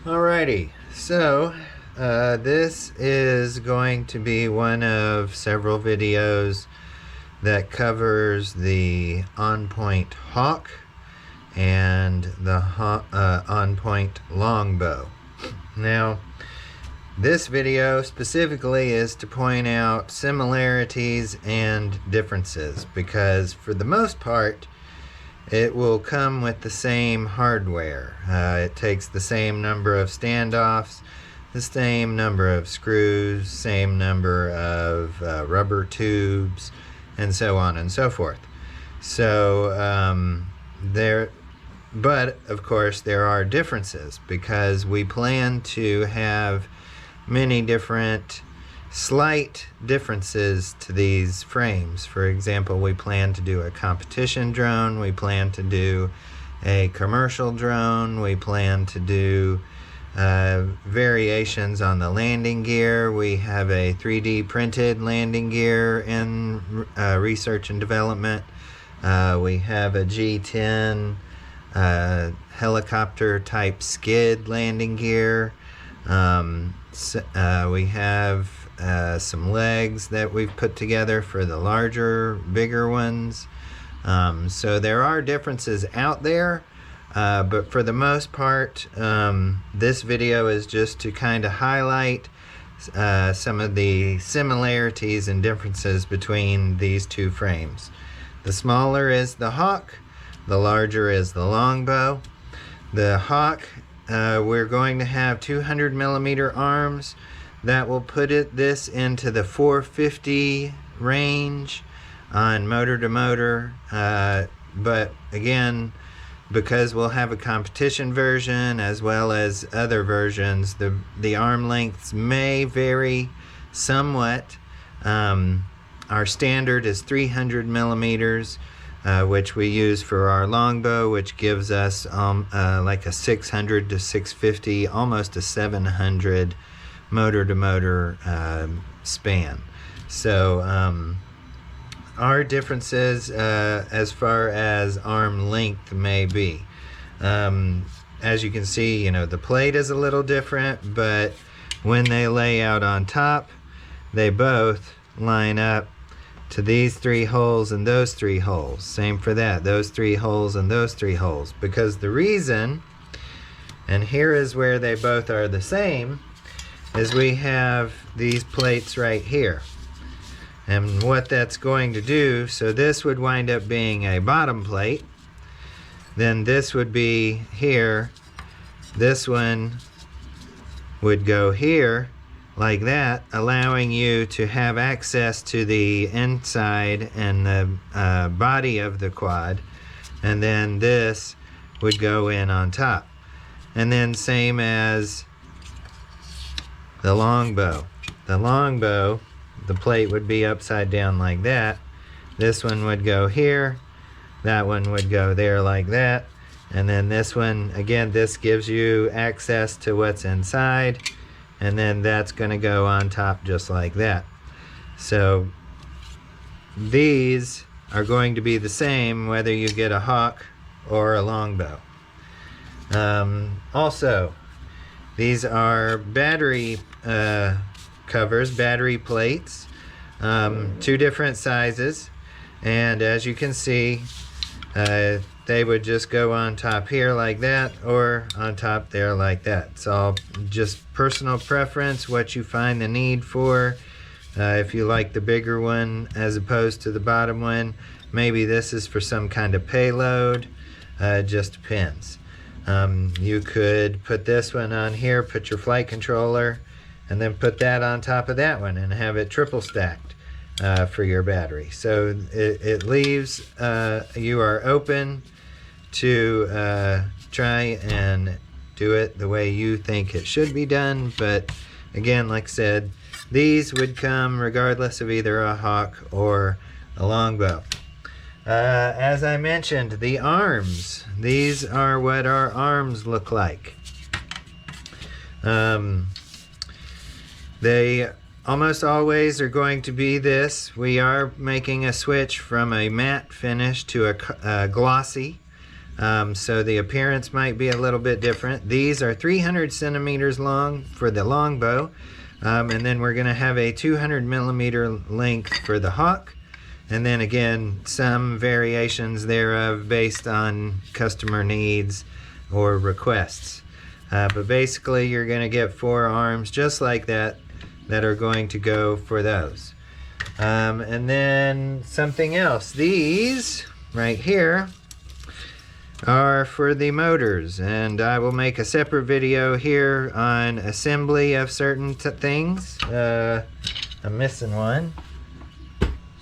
Alrighty, so this is going to be one of several videos that covers the on-point hawk and the on-point longbow. Now, this video specifically is to point out similarities and differences because for the most part it will come with the same hardware. It takes the same number of standoffs, the same number of screws, same number of rubber tubes, and so on and so forth. So but of course there are differences because we plan to have many different slight differences to these frames. For example, we plan to do a competition drone, we plan to do a commercial drone, we plan to do variations on the landing gear. We have a 3D printed landing gear in research and development. We have a G10 helicopter type skid landing gear. We have some legs that we've put together for the larger, bigger ones. So there are differences out there, but for the most part, this video is just to kind of highlight some of the similarities and differences between these two frames. The smaller is the hawk, the larger is the longbow. The hawk, we're going to have 200 millimeter arms. That will put this into the 450 range on motor to motor, but again, because we'll have a competition version as well as other versions, the arm lengths may vary somewhat. Our standard is 300 millimeters, which we use for our longbow, which gives us like a 600 to 650, almost a 700 motor to motor span. So our differences as far as arm length may be. As you can see, the plate is a little different, but when they lay out on top, they both line up to these 3 holes and those 3 holes. Same for that, those 3 holes and those 3 holes. Because the reason, and here is where they both are the same, is we have these plates right here. And what that's going to do, so this would wind up being a bottom plate, then this would be here, this one would go here like that, allowing you to have access to the inside and the body of the quad, and then this would go in on top. And then same as the longbow. The longbow, the plate would be upside down like that. This one would go here, that one would go there like that, and then this one, again, this gives you access to what's inside, and then that's going to go on top just like that. So these are going to be the same whether you get a hawk or a longbow. Also, these are battery covers, battery plates, 2 different sizes, and as you can see, they would just go on top here like that or on top there like that. It's all just personal preference, what you find the need for. If you like the bigger one as opposed to the bottom one, maybe this is for some kind of payload. It just depends. You could put this one on here, put your flight controller, and then put that on top of that one and have it triple stacked for your battery. So it leaves, you are open to try and do it the way you think it should be done. But again, like I said, these would come regardless of either a hawk or a longbow. As I mentioned, the arms. These are what our arms look like. They almost always are going to be this. We are making a switch from a matte finish to a glossy. So the appearance might be a little bit different. These are 300 centimeters long for the Longbow, and then we're going to have a 200 millimeter length for the Hawk, and then again some variations thereof based on customer needs or requests. But basically you're going to get 4 arms just like that are going to go for those. And then something else. These right here are for the motors, and I will make a separate video here on assembly of certain things. I'm missing one.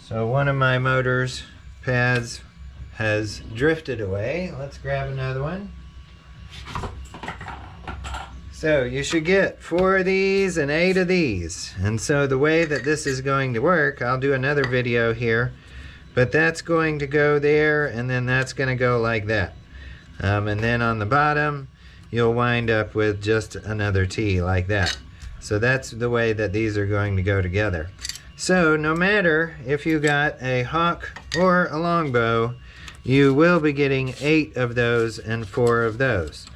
So one of my motors pads has drifted away. Let's grab another one. So you should get 4 of these and 8 of these. And so the way that this is going to work, I'll do another video here, but that's going to go there, and then that's going to go like that. And then on the bottom, you'll wind up with just another T like that. So that's the way that these are going to go together. So no matter if you got a Hawk or a Longbow, you will be getting 8 of those and 4 of those.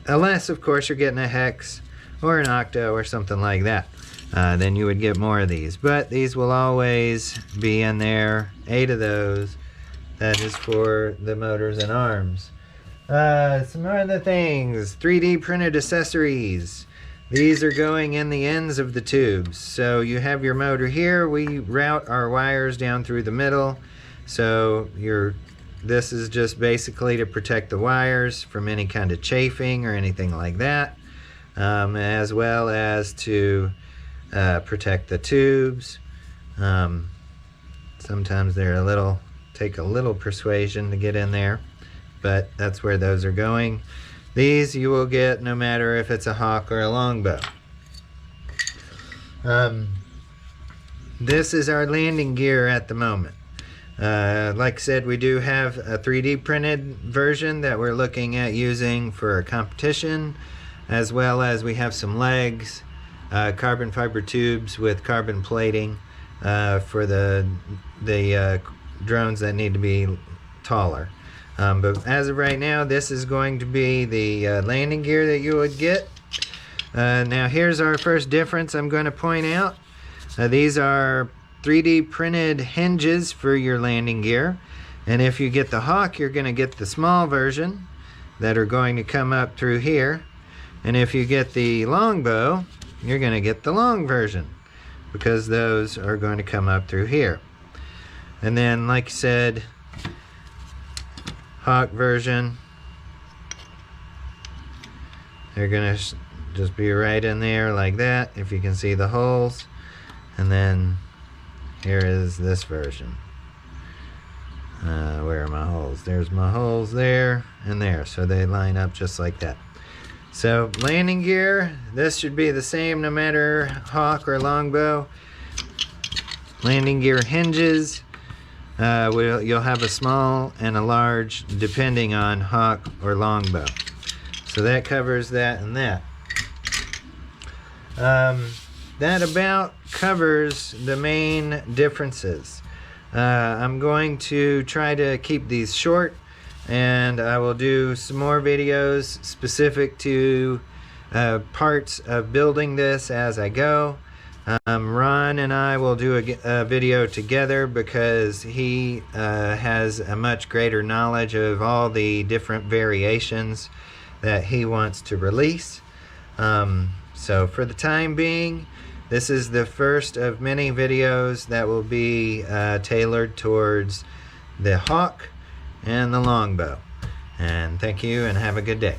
Unless, of course, you're getting a hex or an octo or something like that. Then you would get more of these. But these will always be in there. 8 of those. That is for the motors and arms. Some other things. 3D printed accessories. These are going in the ends of the tubes. So you have your motor here. We route our wires down through the middle. So this is just basically to protect the wires from any kind of chafing or anything like that, as well as to protect the tubes. Sometimes they're take a little persuasion to get in there, but that's where those are going. These you will get no matter if it's a Hawk or a Longbow. This is our landing gear at the moment. Like I said, we do have a 3D printed version that we're looking at using for a competition, as well as we have some legs, carbon fiber tubes with carbon plating for the drones that need to be taller. But as of right now, this is going to be the landing gear that you would get. Now here's our first difference I'm going to point out. These are 3D printed hinges for your landing gear, and if you get the Hawk, you're going to get the small version that are going to come up through here, and if you get the Longbow, you're going to get the long version because those are going to come up through here. And then, like I said, Hawk version, they're going to just be right in there like that, if you can see the holes. And then here is this version. Where are my holes? There's my holes there and there. So they line up just like that. So landing gear, this should be the same no matter Hawk or Longbow. Landing gear hinges, you'll have a small and a large depending on Hawk or Longbow. So that covers that and that. That about covers the main differences. I'm going to try to keep these short, and I will do some more videos specific to parts of building this as I go. Ron and I will do a video together because he has a much greater knowledge of all the different variations that he wants to release. So for the time being, this is the first of many videos that will be tailored towards the Hawk and the Longbow. And thank you and have a good day.